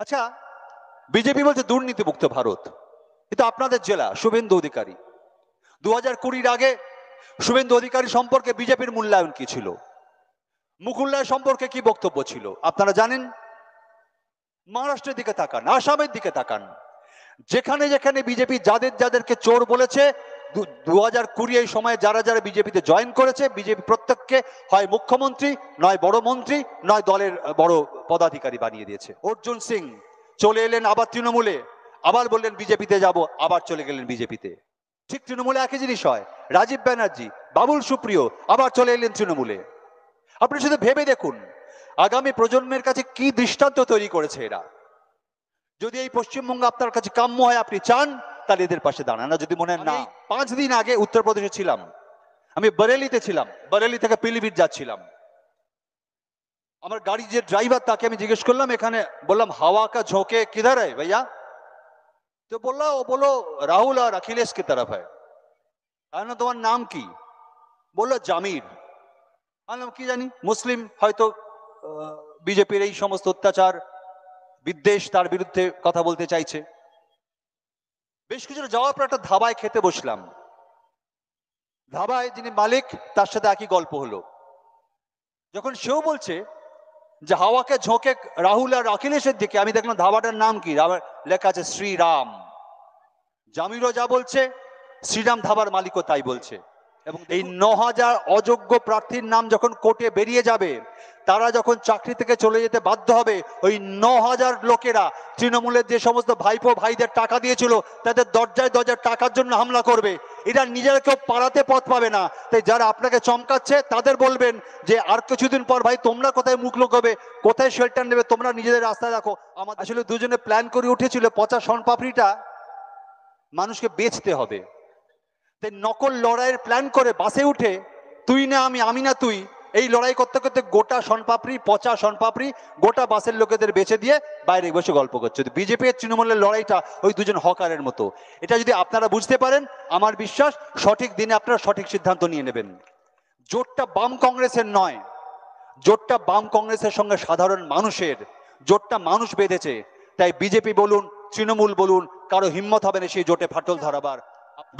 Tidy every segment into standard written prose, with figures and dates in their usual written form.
আচ্ছা, বিজেপি বলছে দুর্নীতিমুক্ত ভারত, কিন্তু আপনাদের জেলা শুভেন্দু অধিকারী 2020-র আগে শুভেন্দু অধিকারী সম্পর্কে বিজেপির মূল্যায়ন কি ছিল, মুকুল্লায় সম্পর্কে কি বক্তব্য ছিল আপনারা জানেন। মহারাষ্ট্রের দিকে তাকান, আসামের দিকে তাকান, যেখানে যেখানে বিজেপি যাদেরকে চোর বলেছে 2020 এই সময়ে যারা যারা বিজেপিতে জয়েন করেছে, বিজেপি প্রত্যেককে হয় মুখ্যমন্ত্রী, নয় বড় মন্ত্রী, নয় দলের বড় পদাধিকারী বানিয়ে দিয়েছে। অর্জুন সিং চলে এলেন আবার তৃণমূলে, আবার বললেন বিজেপিতে যাব, আবার চলে গেলেন বিজেপিতে। ঠিক তৃণমূলে একই জিনিস হয়। রাজীব ব্যানার্জি, বাবুল সুপ্রিয় আবার চলে এলেন তৃণমূলে। আপনি শুধু ভেবে দেখুন আগামী প্রজন্মের কাছে কি দৃষ্টান্ত তৈরি করেছে এরা। যদি এই পশ্চিমবঙ্গ আপনার কাছে কাম্য হয়, আপনি চান, তাহলে এদের পাশে দাঁড়ান। না যদি মনে হয় না। 5 দিন আগে উত্তরপ্রদেশে ছিলাম, আমি বরেলিতে ছিলাম, বরেলি থেকে পিলিভিট যাচ্ছিলাম। আমার গাড়ি যে ড্রাইভার তাকে আমি জিজ্ঞেস করলাম, এখানে বললাম হাওয়া কা ঝোঁকে কিধার है भैया, তো বললো ও বলো রাহুল আর अखिलेश की तरफ है। আমি তোমার নাম কি, বললো জামির। আমি কি জানি, মুসলিম হয়তো বিজেপির এই সমস্ত অত্যাচার বিদ্বেষ তার বিরুদ্ধে কথা বলতে চাইছে। বেশ কিছু যাওয়ার পর একটা ধাবায় খেতে বসলাম। ধাবায় যিনি মালিক তার সাথে একই গল্প হলো। যখন সেও বলছে যে হাওয়াকে ঝোঁকে রাহুল আর অখিলেশের দিকে, আমি দেখলাম ধাবাটার নাম কি, লেখা আছে শ্রীরাম। জামিরও যা বলছে, শ্রীরাম ধাবার মালিকও তাই বলছে। এবং এই 9,000 অযোগ্য প্রার্থীর নাম যখন কোর্টে বেরিয়ে যাবে, তারা যখন চাকরি থেকে চলে যেতে বাধ্য হবে, ওই 9,000 লোকেরা তৃণমূলের যে সমস্ত ভাইপো ভাইদের টাকা দিয়েছিল তাদের দরজায় দরজায় টাকার জন্য হামলা করবে। এরা নিজেরা কেউ পালাতে পথ পাবে না। তাই যারা আপনাকে চমকাচ্ছে তাদের বলবেন যে আর কিছুদিন পর ভাই তোমরা কোথায় মুখ লুকোবে, কোথায় শেল্টার নেবে, তোমরা নিজেদের রাস্তায় রাখো। আমাদের আসলে দুজনে প্ল্যান করে উঠেছিল পচা শনপাপড়িটা মানুষকে বেচতে হবে। তাই নকল লড়াইয়ের প্ল্যান করে বাসে উঠে তুই না আমি, আমি না তুই, এই লড়াই করতে করতে গোটা শনপাপড়ি, পচা শনপাপড়ি গোটা বাসের লোকেদের বেচে দিয়ে বাইরে বসে গল্প করছে। বিজেপি আর তৃণমূলের লড়াইটা ওই দুজন হকারের মতো। এটা যদি আপনারা বুঝতে পারেন, আমার বিশ্বাস সঠিক দিনে আপনারা সঠিক সিদ্ধান্ত নিয়ে নেবেন। জোটটা বাম কংগ্রেসের নয়, জোটটা বাম কংগ্রেসের সঙ্গে সাধারণ মানুষের, জোটটা মানুষ বেঁধেছে। তাই বিজেপি বলুন, তৃণমূল বলুন, কারো হিম্মত হবে না সেই জোটে ফাটল ধরাবার।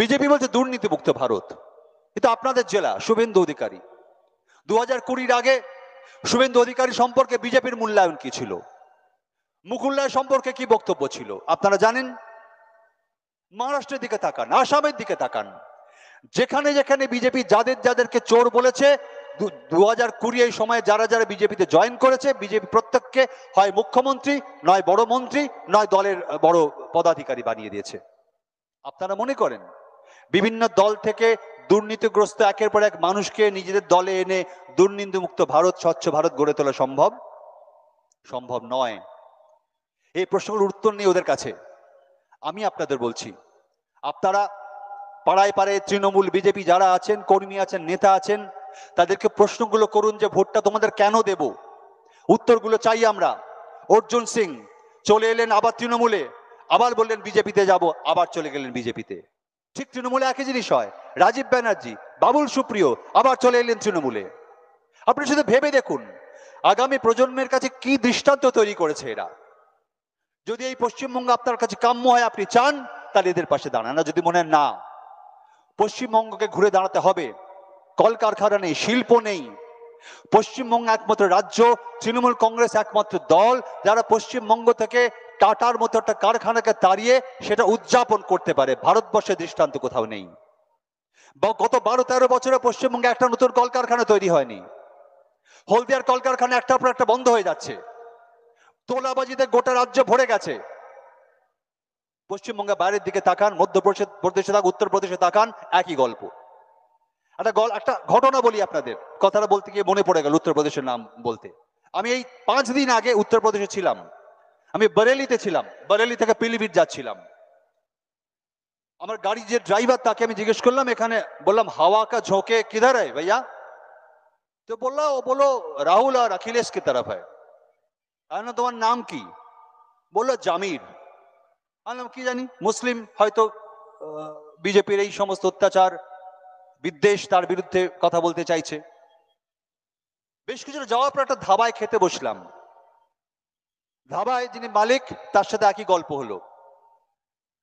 বিজেপি বলছে দুর্নীতিমুক্ত ভারত, কিন্তু আপনাদের জেলা শুভেন্দু অধিকারী 2020-র আগে শুভেন্দু অধিকারী সম্পর্কে বিজেপির মূল্যায়ন কি ছিল, মুকুল্লায় সম্পর্কে কি বক্তব্য ছিল আপনারা জানেন। মহারাষ্ট্রের দিকে তাকান, আসামের দিকে তাকান, যেখানে যেখানে বিজেপি যাদেরকে চোর বলেছে 2020 এই সময়ে যারা যারা বিজেপিতে জয়েন করেছে, বিজেপি প্রত্যেককে হয় মুখ্যমন্ত্রী, নয় বড় মন্ত্রী, নয় দলের বড় পদাধিকারী বানিয়ে দিয়েছে। আপনারা মনে করেন বিভিন্ন দল থেকে দুর্নীতিগ্রস্ত একের পর এক মানুষকে নিজেদের দলে এনে দুর্নীতিমুক্ত ভারত, স্বচ্ছ ভারত গড়ে তোলা সম্ভব? সম্ভব নয়। এই প্রশ্নগুলোর উত্তর নেই ওদের কাছে। আমি আপনাদের বলছি, আপনারা পাড়ায় পাড়ায় তৃণমূল বিজেপি যারা আছেন, কর্মী আছেন, নেতা আছেন, তাদেরকে প্রশ্নগুলো করুন যে ভোটটা তোমাদের কেন দেব, উত্তরগুলো চাই আমরা। অর্জুন সিং চলে এলেন আবার তৃণমূলে, আবার বললেন বিজেপিতে যাব, আবার চলে গেলেন বিজেপিতে। ঠিক তৃণমূলে একই জিনিস হয়। রাজীব ব্যানার্জি, বাবুল সুপ্রিয় আবার চলে এলেন তৃণমূলে। আপনি শুধু ভেবে দেখুন আগামী প্রজন্মের কাছে কি দৃষ্টান্ত তৈরি করেছে এরা। যদি এই পশ্চিমবঙ্গ আপনার কাছে কাম্য হয়, আপনি চান, তাহলে এদের পাশে দাঁড়ান। না যদি মনে হয় না, পশ্চিমবঙ্গকে ঘুরে দাঁড়াতে হবে। কলকারখানা নেই, শিল্প নেই। পশ্চিমবঙ্গ একমাত্র রাজ্য, তৃণমূল কংগ্রেস একমাত্র দল যারা পশ্চিমবঙ্গ থেকে টাটার মতো একটা কারখানাকে তাড়িয়ে সেটা উদযাপন করতে পারে। ভারতবর্ষের দৃষ্টান্ত কোথাও নেই। গত 12-13 বছরে পশ্চিমবঙ্গে একটা নতুন কলকারখানা তৈরি হয়নি। হলদিয়ার কলকারখানা একটার পর একটা বন্ধ হয়ে যাচ্ছে। তোলাবাজিতে গোটা রাজ্য ভরে গেছে। পশ্চিমবঙ্গের বাইরের দিকে তাকান, মধ্যপ্রদেশে তাকান, উত্তরপ্রদেশে তাকান, একই গল্প। একটা ঘটনা বলি আপনাদের, কথাটা বলতে গিয়ে মনে পড়ে গেল উত্তরপ্রদেশের নাম বলতে। আমি এই 5 দিন আগে উত্তরপ্রদেশে ছিলাম, আমি বরেলিতে ছিলাম, বরেলি থেকে পিলিভিট যাচ্ছিলাম। আমার গাড়ি যে ড্রাইভার তাকে আমি জিজ্ঞেস করলাম, এখানে বললাম হাওয়া কা ঝোঁকে কিধার है भैया, তো বললো ও বলো রাহুল আর अखिलेश की तरफ है। আমি তোমার নাম কি, বললো জামির। আমি কি জানি, মুসলিম হয়তো বিজেপির এই সমস্ত অত্যাচার বিদ্বেষ তার বিরুদ্ধে কথা বলতে চাইছে। বেশ কিছু যাওয়ার পর একটা ধাবায় খেতে বসলাম। ধাবায় যিনি মালিক তার সাথে একই গল্প হলো,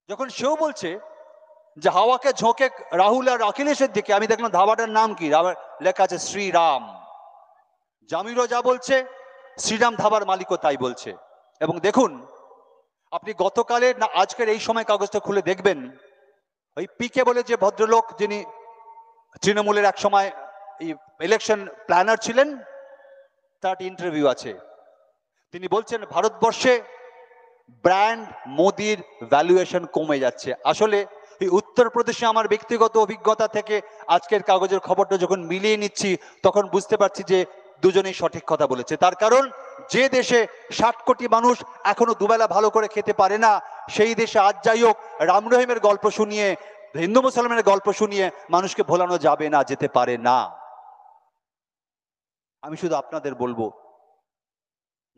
যখন সেও বলছে যে হাওয়াকে ঝোঁকে রাহুল আর অখিলেশের দিকে, আমি দেখলাম ধাবাটার নাম কি, লেখা আছে শ্রীরাম। জামিরও যা বলছে, শ্রীরাম ধাবার মালিকও তাই বলছে। এবং দেখুন, আপনি গতকালের না আজকের এই সময় কাগজটা খুলে দেখবেন, ওই পিকে বলে যে ভদ্রলোক, যিনি তৃণমূলের এক সময় ইলেকশন প্ল্যানার ছিলেন, তার ইন্টারভিউ আছে। তিনি বলছেন ভারতবর্ষে ব্র্যান্ড মোদির ভ্যালুয়েশন কমে যাচ্ছে। আসলে এই উত্তরপ্রদেশে আমার ব্যক্তিগত অভিজ্ঞতা থেকে আজকের কাগজের খবরটা যখন মিলিয়ে নিচ্ছি, তখন বুঝতে পারছি যে দুজনেই সঠিক কথা বলেছে। তার কারণ, যে দেশে 60 কোটি মানুষ এখনো দুবেলা ভালো করে খেতে পারে না, সেই দেশে আজ যাই হোক রাম রহিমের গল্প শুনিয়ে, হিন্দু মুসলমানের গল্প শুনিয়ে মানুষকে ভোলানো যাবে না, যেতে পারে না। আমি শুধু আপনাদের বলবো,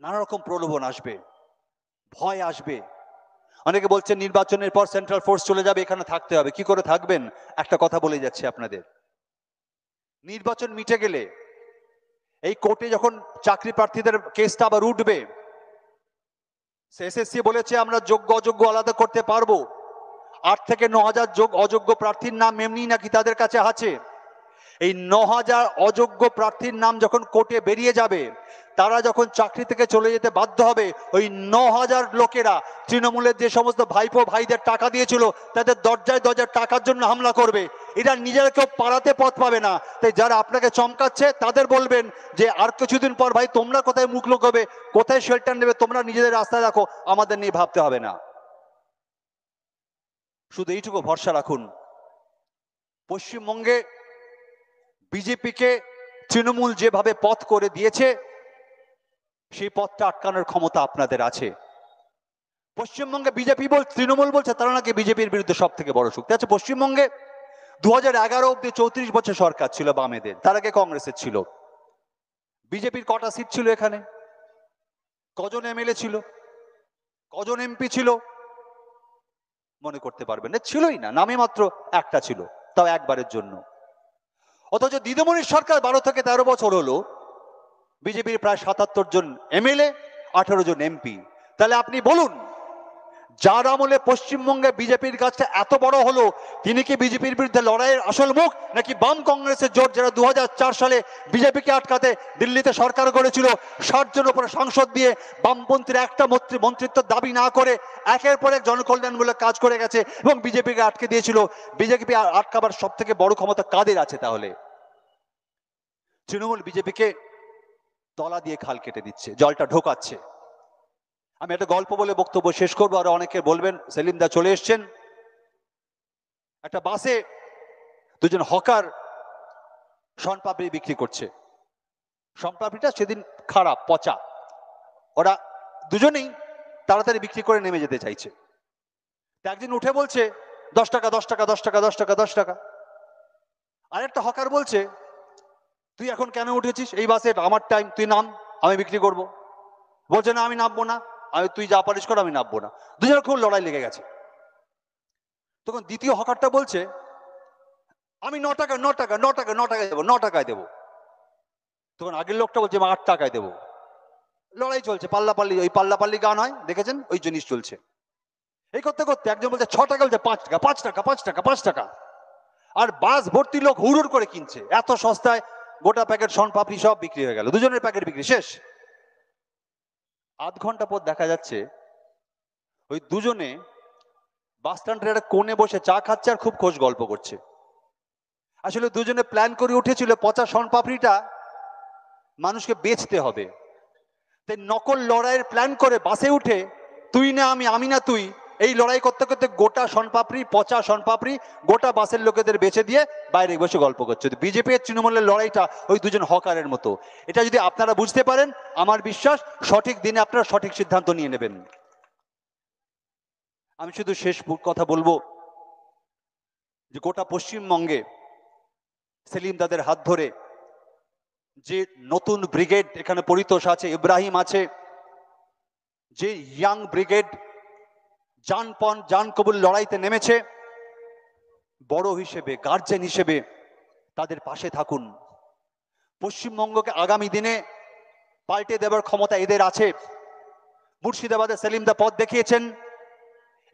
নানা রকম প্রলোভন আসবে, ভয় আসবে। অনেকে বলছেন নির্বাচনের পর সেন্ট্রাল ফোর্স চলে যাবে, এখানে থাকতে হবে। কি করে থাকবেন? একটা কথা বলে যাচ্ছি আপনাদের, নির্বাচন মিটে গেলে এই কোর্টে যখন চাকরি প্রার্থীদের কেসটা আবার উঠবে, এসএসসি বলেছে আমরা যোগ্য অযোগ্য আলাদা করতে পারবো। 8 থেকে 9,000 অযোগ্য প্রার্থীর নাম এমনি নাকি তাদের কাছে আছে। এই 9,000 অযোগ্য প্রার্থীর নাম যখন কোর্টে বেরিয়ে যাবে, তারা যখন চাকরি থেকে চলে যেতে বাধ্য হবে, ওই 9,000 লোকেরা তৃণমূলের যে সমস্ত ভাইপো ভাইদের টাকা দিয়েছিল, তাদের দরজায় দরজায় টাকার জন্য হামলা করবে। এরা নিজেরা কেউ পাড়াতে পথ পাবে না। তাই যারা আপনাকে চমকাচ্ছে তাদের বলবেন যে আর কিছুদিন পর ভাই তোমরা কোথায় মুখ লুকোবে, কোথায় শেল্টার নেবে, তোমরা নিজেদের রাস্তায় রাখো, আমাদের নিয়ে ভাবতে হবে না। শুধু এইটুকু ভরসা রাখুন, পশ্চিমবঙ্গে বিজেপিকে তৃণমূল যেভাবে পথ করে দিয়েছে, সেই পথটা আটকানোর ক্ষমতা আপনাদের আছে। পশ্চিমবঙ্গে বিজেপি তৃণমূল বলছে তারা নাকি বিজেপির বিরুদ্ধে সব থেকে বড় শক্তি আছে। পশ্চিমবঙ্গে 2011 অব্দি 34 বছর সরকার ছিল বামেদের, তার আগে কংগ্রেসের ছিল। বিজেপির কটা সিট ছিল এখানে? কজন এমএলএ ছিল? কজন এমপি ছিল? মনে করতে পারবেন না, ছিলই না, নামে মাত্র একটা ছিল, তাও একবারের জন্য। অথচ দিদিমণির সরকার 12 থেকে 13 বছর হলো, বিজেপির প্রায় 77 জন এমএলএ, 18 জন এমপি। তাহলে আপনি বলুন, যার আমলে পশ্চিমবঙ্গে বিজেপির গাছটা এত বড় হলো, তিনি কি বিজেপির বিরুদ্ধে লড়াইয়ের আসল মুখ, নাকি বাম কংগ্রেসের জোট, যারা 2004 সালে বিজেপিকে আটকাতে দিল্লিতে সরকার গড়েছিল, 60 জন উপরে সাংসদ দিয়ে বামপন্থীর একটা মন্ত্রিত্ব দাবি না করে একের পর এক জনকল্যাণমূলক কাজ করে গেছে এবং বিজেপিকে আটকে দিয়েছিল। বিজেপি আটকাবার সব থেকে বড় ক্ষমতা কাদের আছে তাহলে? তৃণমূল বিজেপিকে তলা দিয়ে খাল কেটে দিচ্ছে, জলটা ঢোকাচ্ছে। আমি একটা গল্প বলে বক্তব্য শেষ করবো, আর অনেকে বলবেন সেলিম দা চলে এসছেন। একটা বাসে দুজন হকার শনপাপড়ি বিক্রি করছে। শনপাপড়িটা সেদিন খারাপ, পচা। ওরা দুজনেই তাড়াতাড়ি বিক্রি করে নেমে যেতে চাইছে। একদিন উঠে বলছে 10 টাকা 10 টাকা 10 টাকা 10 টাকা 10 টাকা। আরেকটা হকার বলছে তুই এখন কেন উঠেছিস এই বাসে, আমার টাইম, তুই নাম, আমি বিক্রি করব। বলছে না আমি নামবো না, তুই যা পারিস কর, আমি নামবো না। দুজনের খুব লড়াই লেগে গেছে। তখন দ্বিতীয় হকারটা বলছে আমি 9 টাকা 9 টাকা 9 টাকা 9 টাকায় দেবো, 9 টাকায় দেবো। তখন আগের লোকটা বলছে 8 টাকায় দেবো। লড়াই চলছে, পাল্লাপাল্লি, ওই পাল্লাপাল্লি গান হয় দেখেছেন, ওই জিনিস চলছে। এই করতে করতে একজন বলছে 6 টাকা, বলছে 5 টাকা 5 টাকা 5 টাকা 5 টাকা। আর বাস ভর্তি লোক হুড় করে কিনছে, এত সস্তায় গোটা প্যাকেট শনপাপড়ি সব বিক্রি হয়ে গেল, দুজনের প্যাকেট বিক্রি শেষ। আধ ঘন্টা পর দেখা যাচ্ছে ওই দুজনে বাস স্ট্যান্ডের একটা কোণে বসে চা খাচ্ছে আর খুব খোশ গল্প করছে। আসলে দুজনে প্ল্যান করে উঠেছিল পচা শনপাপড়িটা মানুষকে বেচতে হবে। তাই নকল লড়াইয়ের প্ল্যান করে বাসে উঠে তুই না আমি, আমি না তুই, এই লড়াই করতে করতে গোটা শনপাপড়ি, পচা শনপাপড়ি গোটা বাসের লোকেদের বেচে দিয়ে বাইরে বসে গল্প করছে। বিজেপি আর তৃণমূলের লড়াইটা ওই দুজন হকারের মতো। এটা যদি আপনারা বুঝতে পারেন, আমার বিশ্বাস সঠিক দিনে আপনারা সঠিক সিদ্ধান্ত নিয়ে নেবেন। আমি শুধু শেষ কথা বলবো যে গোটা পশ্চিমবঙ্গে সেলিম দাদের হাত ধরে যে নতুন ব্রিগেড এখানে পরিতোষ আছে, ইব্রাহিম আছে, যে ইয়াং ব্রিগেড জানপণ জান কবুল লড়াইতে নেমেছে, বড় হিসেবে, গার্জেন হিসেবে তাদের পাশে থাকুন। পশ্চিমবঙ্গকে আগামী দিনে পাল্টে দেবার ক্ষমতা এদের আছে। মুর্শিদাবাদে সেলিমদা পথ দেখিয়েছেন।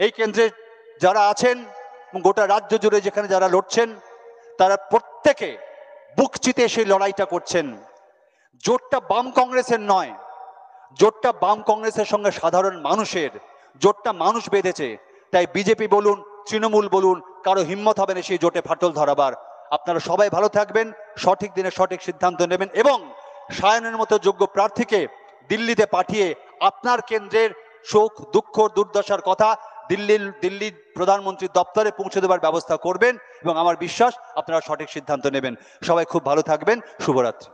এই কেন্দ্রে যারা আছেন গোটা রাজ্য জুড়ে যেখানে যারা লড়ছেন তারা প্রত্যেকে বুক চিতে সেই লড়াইটা করছেন। জোটটা বাম কংগ্রেসের নয়, জোটটা বাম কংগ্রেসের সঙ্গে সাধারণ মানুষের, জোটটা মানুষ বেঁধেছে। তাই বিজেপি বলুন, তৃণমূল বলুন, কারো হিম্মত হবে না সেই জোটে ফাটল ধরাবার। আপনারা সবাই ভালো থাকবেন, সঠিক দিনে সঠিক সিদ্ধান্ত নেবেন এবং সায়নের মতো যোগ্য প্রার্থীকে দিল্লিতে পাঠিয়ে আপনার কেন্দ্রের সুখ দুঃখ দুর্দশার কথা দিল্লির প্রধানমন্ত্রীর দপ্তরে পৌঁছে দেওয়ার ব্যবস্থা করবেন এবং আমার বিশ্বাস আপনারা সঠিক সিদ্ধান্ত নেবেন। সবাই খুব ভালো থাকবেন। শুভরাত্রি।